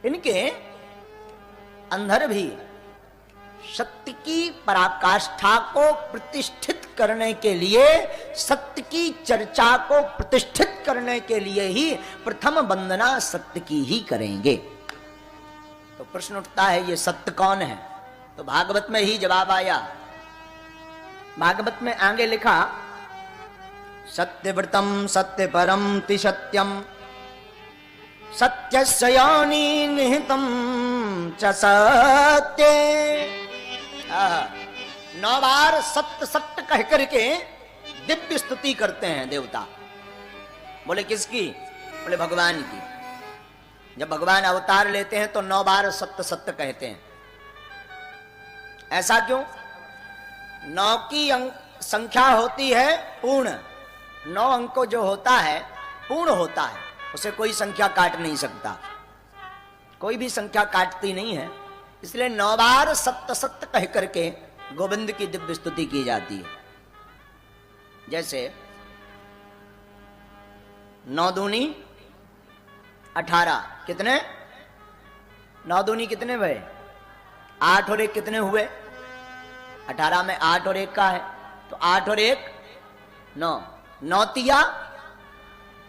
इनके अंदर भी सत्य की पराकाष्ठा को प्रतिष्ठित करने के लिए, सत्य की चर्चा को प्रतिष्ठित करने के लिए ही प्रथम वंदना सत्य की ही करेंगे। तो प्रश्न उठता है ये सत्य कौन है? तो भागवत में ही जवाब आया। भागवत में आगे लिखा, सत्यव्रतम सत्य परम ति सत्यम सत्यस्य योनि निहितम च सत्ये। 9 बार सत्य सत्य कह करके दिव्य स्तुति करते हैं देवता। बोले किसकी? बोले भगवान की। जब भगवान अवतार लेते हैं तो 9 बार सत्य सत्य कहते हैं। ऐसा क्यों? 9 की संख्या होती है पूर्ण। 9 अंक जो होता है पूर्ण होता है, उसे कोई संख्या काट नहीं सकता, कोई भी संख्या काटती नहीं है। इसलिए 9 बार सत्य सत्य कह करके गोविंद की दिव्य स्तुति की जाती है। जैसे 9 दूनी 18, कितने? 9 दूनी कितने हुए? 8 और 1 कितने हुए? 18 में 8 और 1 का है, तो 8 और 1 9, 9 तिया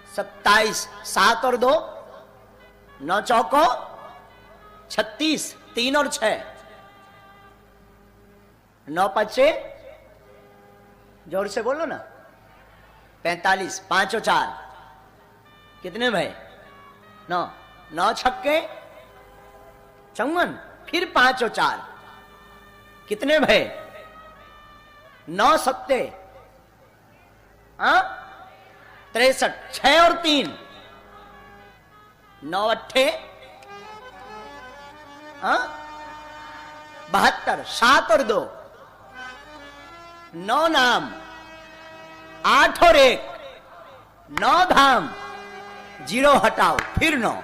27, 7 और 2 9 चौको 36, 3 और 6 9 पचे, जोर से बोलो ना, 45, 5 और 4 कितने भाई? 9, 9 छक्के 54, फिर 5 और 4 कितने भाई? 9 सत्ते 63, 6 और 3 9 अट्ठे 72, 7 और 2 9 नाम, 8 और 1 9 धाम, 0 हटाओ, फिर 9।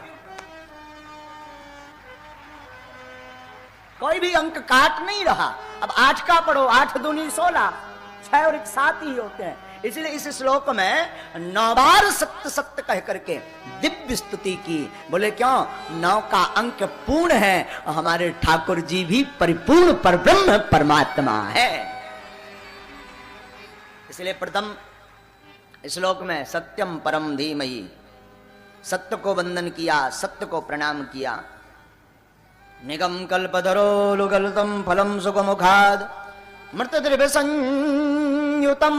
कोई भी अंक काट नहीं रहा। अब 8 का पढ़ो, 8 दूनी 16, 6 और 1 7 ही होते हैं। इसलिए इस श्लोक में 9 बार सत्य सत्य कह करके दिव्य स्तुति की। बोले क्यों? 9 का अंक पूर्ण है और हमारे ठाकुर जी भी परिपूर्ण परब्रह्म परमात्मा है। इसलिए प्रथम श्लोक में सत्यम परम धीमहि, सत्य को वंदन किया, सत्य को प्रणाम किया। निगम कल्पधरो लुगलतम फलम सुखमुखाद मृत द्रव्य संयुतम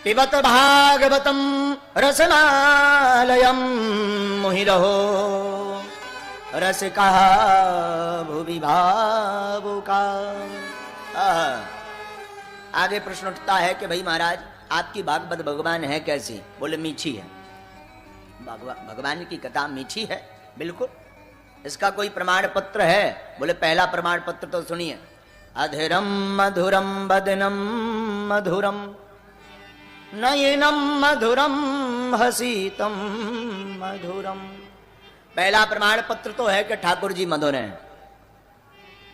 पिबत भागवतम रसनालयम मुहिरहो रसिका भुवि भावुका। आगे प्रश्न उठता है कि भाई महाराज आपकी भागवत भगवान है कैसी? बोले मीठी है। भगवान की कथा मीठी है, बिल्कुल। इसका कोई प्रमाण पत्र है? बोले पहला प्रमाण पत्र तो सुनिए, अधीरम मधुरम वदनम मधुरम नयनम मधुरम हसीतम मधुरम। पहला प्रमाण पत्र तो है कि ठाकुर जी मधुर हैं।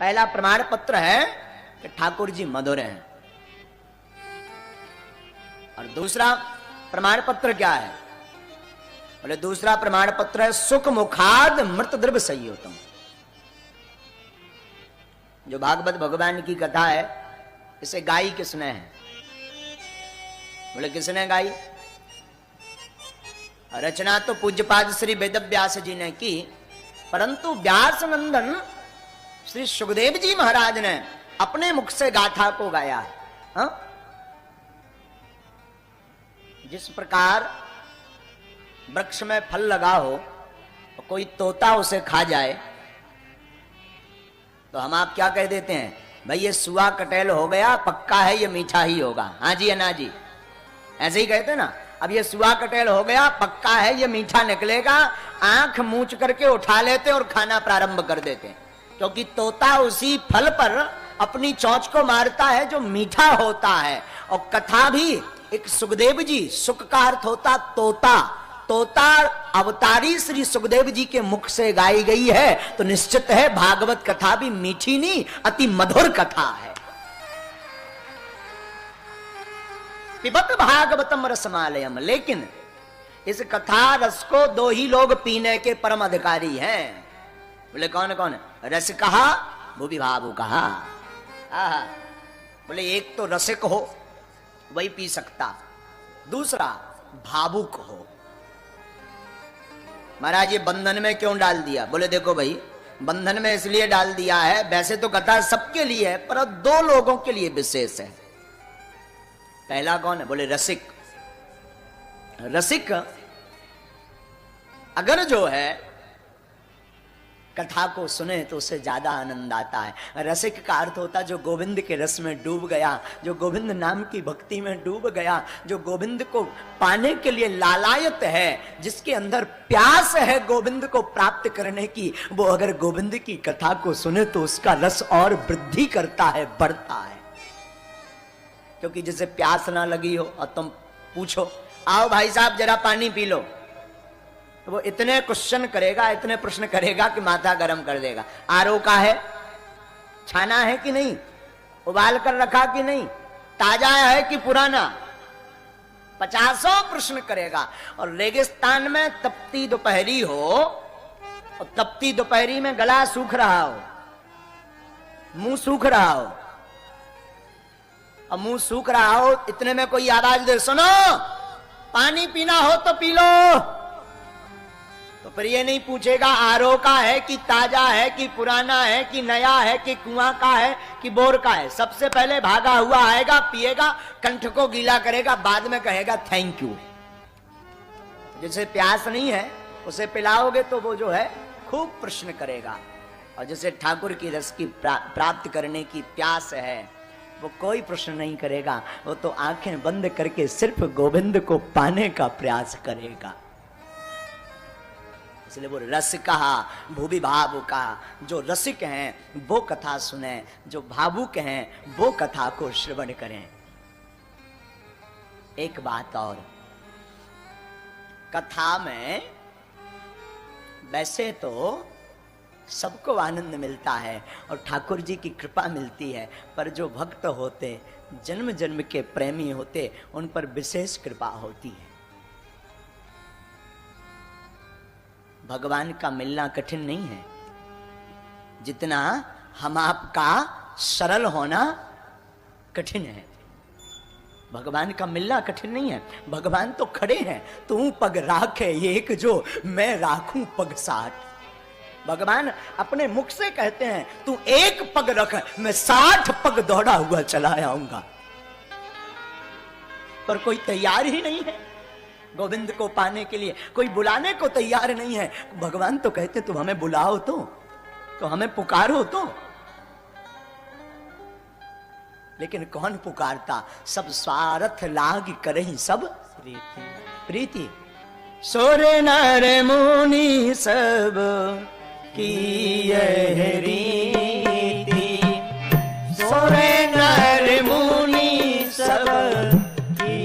पहला प्रमाण पत्र है कि ठाकुर जी मधुर हैं। और दूसरा प्रमाण पत्र क्या है? बोले दूसरा प्रमाण पत्र है सुख मुखाद मृत द्रव्य संयुतम। जो भागवत भगवान की कथा है इसे गाई किसने है? बोले किसने गाई? रचना तो पूज्यपाद श्री वेदव्यास जी ने की, परंतु व्यास नंदन श्री सुखदेव जी महाराज ने अपने मुख से गाथा को गाया है। हा? जिस प्रकार वृक्ष में फल लगा हो और कोई तोता उसे खा जाए तो हम आप क्या कह देते हैं? भाई ये सुआ कटेल हो गया, पक्का है ये मीठा ही होगा। हाँ जी अन्ना जी, ऐसे ही कहते ना। अब ये सुआ कटेल हो गया, पक्का है ये मीठा निकलेगा। आंख मूंछ करके उठा लेते और खाना प्रारंभ कर देते, क्योंकि तोता उसी फल पर अपनी चोंच को मारता है जो मीठा होता है। और कथा भी एक सुखदेव जी, सुख का अर्थ होता तोता, तोता अवतारी श्री सुखदेव जी के मुख से गाई गई है, तो निश्चित है भागवत कथा भी मीठी नहीं, अति मधुर कथा है। पिबत भागवतम रसमालयम, लेकिन इस कथा रस को दो ही लोग पीने के परम अधिकारी हैं। बोले कौन कौन? रस कहा, भूवि भावु कहा। बोले एक तो रसिक हो वही पी सकता, दूसरा भावुक हो। महाराज ये बंधन में क्यों डाल दिया? बोले देखो भाई, बंधन में इसलिए डाल दिया है, वैसे तो कथा सबके लिए है, पर दो लोगों के लिए विशेष है। पहला कौन है? बोले रसिक। रसिक अगर जो है कथा को सुने तो उसे ज्यादा आनंद आता है। रसिक का अर्थ होता जो गोविंद के रस में डूब गया, जो गोविंद नाम की भक्ति में डूब गया, जो गोविंद को पाने के लिए लालायत है, जिसके अंदर प्यास है गोविंद को प्राप्त करने की, वो अगर गोविंद की कथा को सुने तो उसका रस और वृद्धि करता है, बढ़ता है। क्योंकि जिसे प्यास ना लगी हो और तुम पूछो आओ भाई साहब जरा पानी पी लो, तो वो इतने क्वेश्चन करेगा, इतने प्रश्न करेगा कि माथा गर्म कर देगा। आरओ का है, छाना है कि नहीं, उबाल कर रखा कि नहीं, ताजा है कि पुराना, 50 प्रश्न करेगा। और रेगिस्तान में तपती दोपहरी हो और तपती दोपहरी में गला सूख रहा हो, मुंह सूख रहा हो, और मुंह सूख रहा हो, इतने में कोई आवाज दे सुनो पानी पीना हो तो पी लो, तो फिर ये नहीं पूछेगा आरओ का है कि ताजा है कि पुराना है कि नया है कि कुआं का है कि बोर का है। सबसे पहले भागा हुआ आएगा, पिएगा, कंठ को गीला करेगा, बाद में कहेगा थैंक यू। जिसे प्यास नहीं है उसे पिलाओगे तो वो जो है खूब प्रश्न करेगा, और जिसे ठाकुर की रस की प्राप्त करने की प्यास है वो कोई प्रश्न नहीं करेगा, वो तो आंखें बंद करके सिर्फ गोविंद को पाने का प्रयास करेगा। इसलिए वो रस कहा, भूवि भावु कहा। जो रसिक हैं वो कथा सुने, जो भावुक हैं वो कथा को श्रवण करें। एक बात और, कथा में वैसे तो सबको आनंद मिलता है और ठाकुर जी की कृपा मिलती है, पर जो भक्त होते, जन्म जन्म के प्रेमी होते, उन पर विशेष कृपा होती है। भगवान का मिलना कठिन नहीं है, जितना हम आपका सरल होना कठिन है। भगवान का मिलना कठिन नहीं है। भगवान तो खड़े हैं, तू पग राखे एक जो मैं राखूं पग 60। भगवान अपने मुख से कहते हैं तू एक पग रख, मैं 60 पग दौड़ा हुआ चला आऊंगा। पर कोई तैयार ही नहीं है गोविंद को पाने के लिए, कोई बुलाने को तैयार नहीं है। भगवान तो कहते तुम हमें बुलाओ तो हमें पुकारो तो, लेकिन कौन पुकारता? सब स्वार्थ लाग करही सब प्रीति। सोरे नर मुनि सब की यह रीति, सोरे नर मुनि सब की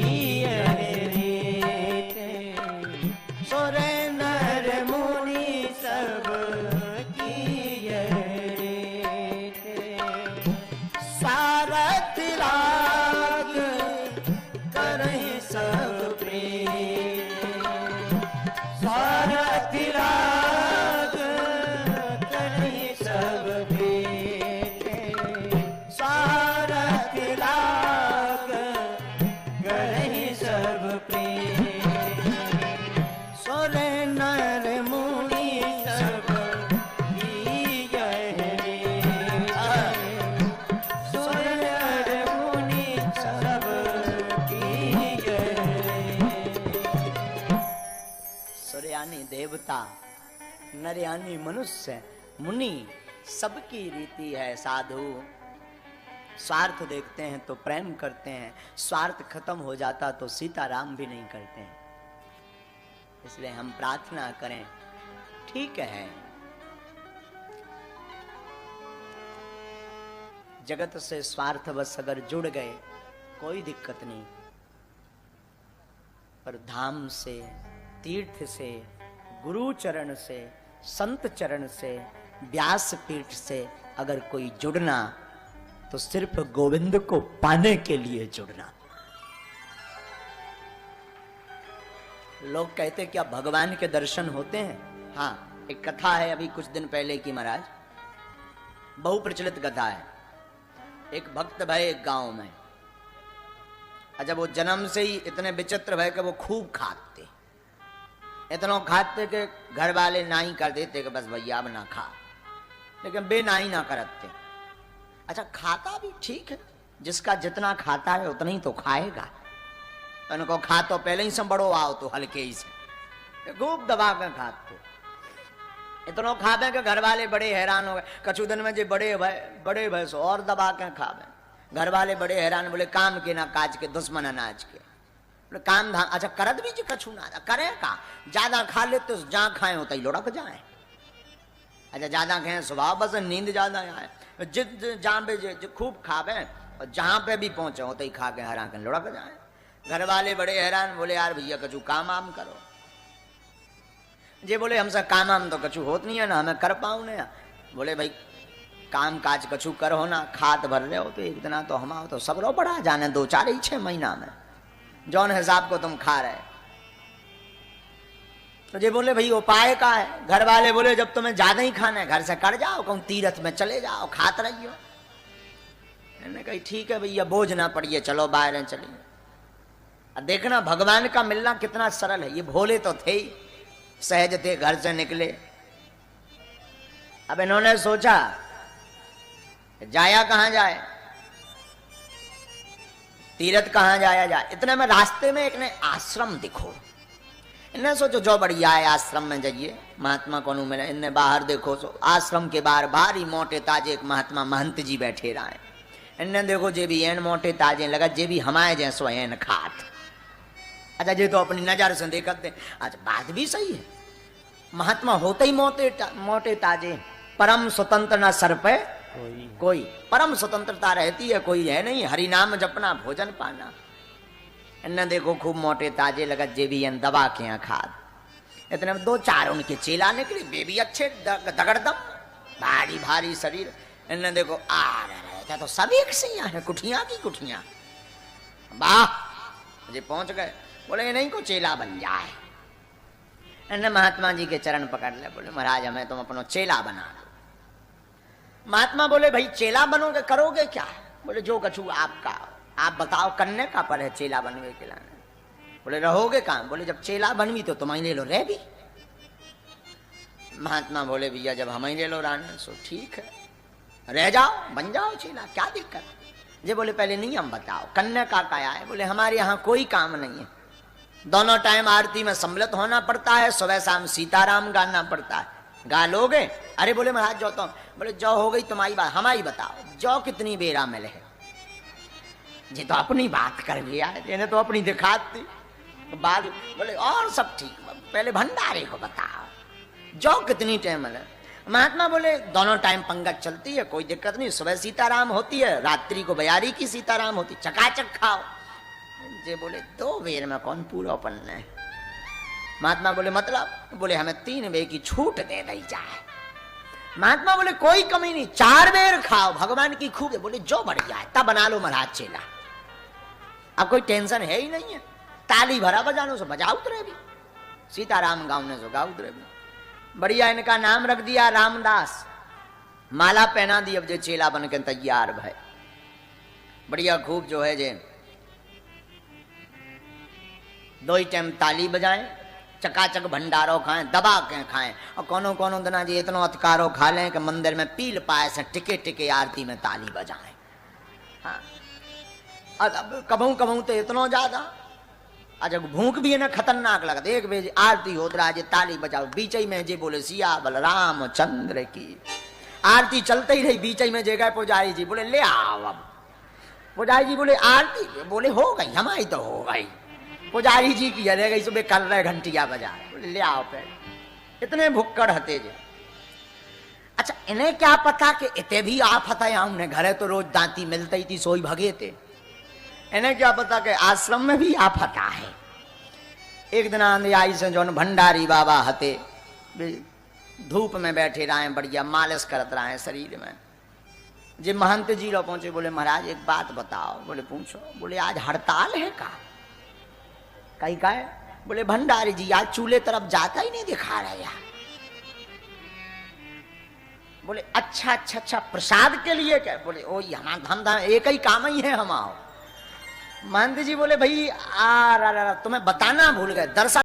यह रीति, सोरे नर मुनि सब की यह रीति। सारथ लाग करहि सब प्रीति, सारथ लाग करहि सब प्रीति, सारथ लाग करहि सब प्रीति। सोरे नर मुनि सब की यह रीति, सोरे नर मुनि सब की यह रीति। सुर यानी देवता, नर यानी मनुष्य, मुनि सबकी रीति है। साधु स्वार्थ देखते हैं तो प्रेम करते हैं, स्वार्थ खत्म हो जाता तो सीताराम भी नहीं करते हैं। इसलिए हम प्रार्थना करें, ठीक है जगत से स्वार्थवश अगर जुड़ गए कोई दिक्कत नहीं, पर धाम से, तीर्थ से, गुरु चरण से, संत चरण से, व्यास पीठ से अगर कोई जुड़ना तो सिर्फ गोविंद को पाने के लिए जुड़ना। लोग कहते क्या भगवान के दर्शन होते हैं? हाँ, एक कथा है अभी कुछ दिन पहले की महाराज, बहुप्रचलित कथा है। एक भक्त भय एक गांव में, अच्छा वो जन्म से ही इतने विचित्र भय कि वो खूब खाते, इतना खाते कि घर वाले ना ही कर देते कि बस भैया अब ना खा, लेकिन बे ना ही ना करते। अच्छा खाता भी ठीक है, जिसका जितना खाता है उतना ही तो खाएगा। उनको खा तो पहले ही से बड़ो आओ तो हल्के ही से खूब दबा कर खाते, इतना खावे कि घर वाले बड़े हैरान हो गए। कछु दिन में जो बड़े भय सो और दबा के खावे, घर वाले बड़े हैरान, बोले काम के ना काज के दुश्मन अनाज के, बोले काम धाम अच्छा करत भी जी कछु ना करे का, ज्यादा खा ले तो जहाँ खाए होता ही लुढ़क जाए। अच्छा ज्यादा खाए स्वभाव बस नींद ज्यादा आए, जहाँ पे खूब खावे और जहाँ पे भी पहुंचे होते ही खा के हरा के लुढ़क जाए। घर वाले बड़े हैरान, बोले यार भैया कछु काम आम करो। जे बोले हमसे काम आम तो कछु होत नहीं है ना, हमें कर पाऊं ना। बोले भाई काम काज कछु करो ना, खात भर रहे हो तो एक दिन तो हम आओ तो सब रो बढ़ा जाने 2-4 ही 6 महीना में जौन हिसाब को तुम खा रहे। तो जे बोले भाई उपाय का है? घर वाले बोले जब तुम्हें ज्यादा ही खाना है घर से कर जाओ, कहूँ तीर्थ में चले जाओ, खात रहियो। मैंने कही ठीक है भैया, बोझ ना पड़िए, चलो बाहर चलिए। देखना भगवान का मिलना कितना सरल है। ये भोले तो थे ही, सहज थे, घर से निकले। अब इन्होंने सोचा जाया कहां जाए, तीर्थ कहां जाया जाए। इतने में रास्ते में एक ने आश्रम दिखो, इन्हें सोचो जो बढ़िया है आश्रम में जाइए, महात्मा को मिले। इन्हें बाहर देखो सो आश्रम के बाहर भारी मोटे ताजे एक महात्मा महंत जी बैठे रहे। इन्हें देखो जे भी एन मोटे ताजे लगा, जे भी हमारे जैसो एन खात। अच्छा ये तो अपनी नजर से देखते। अच्छा बात भी सही है, महात्मा होते ही मोटे ताजे, परम स्वतंत्र ना सर पे कोई। परम स्वतंत्रता रहती है, कोई है नहीं, हरि नाम जपना भोजन पाना। इन्हें देखो खूब मोटे ताजे लगा, जे भी एन दबा के यहाँ खाद। इतने 2-4 उनके चेला निकले, वे भी अच्छे दगड़दम, भारी भारी शरीर। इन्हें देखो आ रहे तो सब एक से यहाँ है, कुठिया की कुठिया। वाह मुझे पहुंच गए, बोले नहीं को चेला बन जाए। इन्हें महात्मा जी के चरण पकड़ ले, बोले महाराज हमें तुम अपनो चेला बना दो। महात्मा बोले भाई चेला बनोगे, करोगे क्या? बोले जो कछु आपका, आप बताओ करने का पर है चेला बनवे के लाने। बोले रहोगे कहाँ? बोले जब चेला बनवी तो तुम ही ले लो रह भी। महात्मा बोले भैया जब हम ही ले लो रहने सो ठीक है, रह जाओ बन जाओ चेला, क्या दिक्कत? जे बोले पहले नियम बताओ, कन्या का क्या है? बोले हमारे यहाँ कोई काम नहीं है, दोनों टाइम आरती में सम्मिलित होना पड़ता है, सुबह शाम सीताराम गाना पड़ता है। गा लोगे? अरे बोले महाराज जो तो, बोले जो हो गई तुम्हारी बात, हमारी बताओ जो कितनी बेरा मिले है। जी तो अपनी बात कर लिया, इन्हें तो अपनी दिखाती बात। बोले और सब ठीक, पहले भंडारे को बताओ जो कितनी टाइम मिले। महात्मा बोले दोनों टाइम पंगत चलती है, कोई दिक्कत नहीं, सुबह सीताराम होती है, रात्रि को बयारी की सीताराम होती, चकाचक खाओ। जे बोले 2 बेर में कौन पूरा पन्ना है? महात्मा बोले मतलब? बोले हमें 3 बेर की छूट दे दी जाए। महात्मा बोले कोई कमी नहीं, 4 बेर खाओ, भगवान की खूब है। बोले जो बढ़िया है तब बना लो महाराज चेला, अब कोई टेंशन है ही नहीं है। ताली भरा बजानो सो बजा उतरे भी, सीताराम गाँव सो गाँव उतरे भी। बढ़िया इनका नाम रख दिया रामदास, माला पहना दी, अब जे चेला बन के तैयार भाई। बढ़िया खूब जो है जे 2 ही टाइम ताली बजाएं, चकाचक भंडारो खाएं, दबा के खाएं। और कोनो दिना जी इतना अतकारो खा लें कि मंदिर में पील पाए से टिके टिके आरती में ताली बजाएं। हाँ अब कभू तो इतना ज्यादा, अच्छा भूख भी है ना खतरनाक लगता। 1 बजे आरती होत रहा, ताली बजाओ, बीच में जे बोले सिया बलराम चंद्र की। आरती चलते ही रही, बीच में जे गए पुजारी जी, बोले ले आओ। अब पुजारी जी बोले आरती, बोले हो गई हमारी तो हो गई, पुजारी जी की रह गई, सुबह कर रहे घंटिया बजा, बोले ले आओ पे। इतने भुक्कड़ हते जे। अच्छा इन्हें क्या पता कि इतने भी आफत है यहाँ, उन्हें घरे तो रोज दांती मिलती थी, सोई भगे थे। इन्हें क्या पता कि आश्रम में भी आफत है। एक दिन आंधी आई से जो भंडारी बाबा हते, धूप में बैठे रहे, बढ़िया मालिश करत रहे शरीर में। जे महंत जी लो पहुंचे, बोले महाराज एक बात बताओ। बोले पूछो। बोले आज हड़ताल है का? कहीं का है? बोले भंडारी जी आज चूल्हे तरफ जाता ही नहीं दिखा रहा यार। बोले अच्छा अच्छा अच्छा प्रसाद के लिए क्या? बोले ओ हम एक ही काम ही है हम आओ। महंत जी बोले भाई तुम्हें बताना भूल गए, दरअसल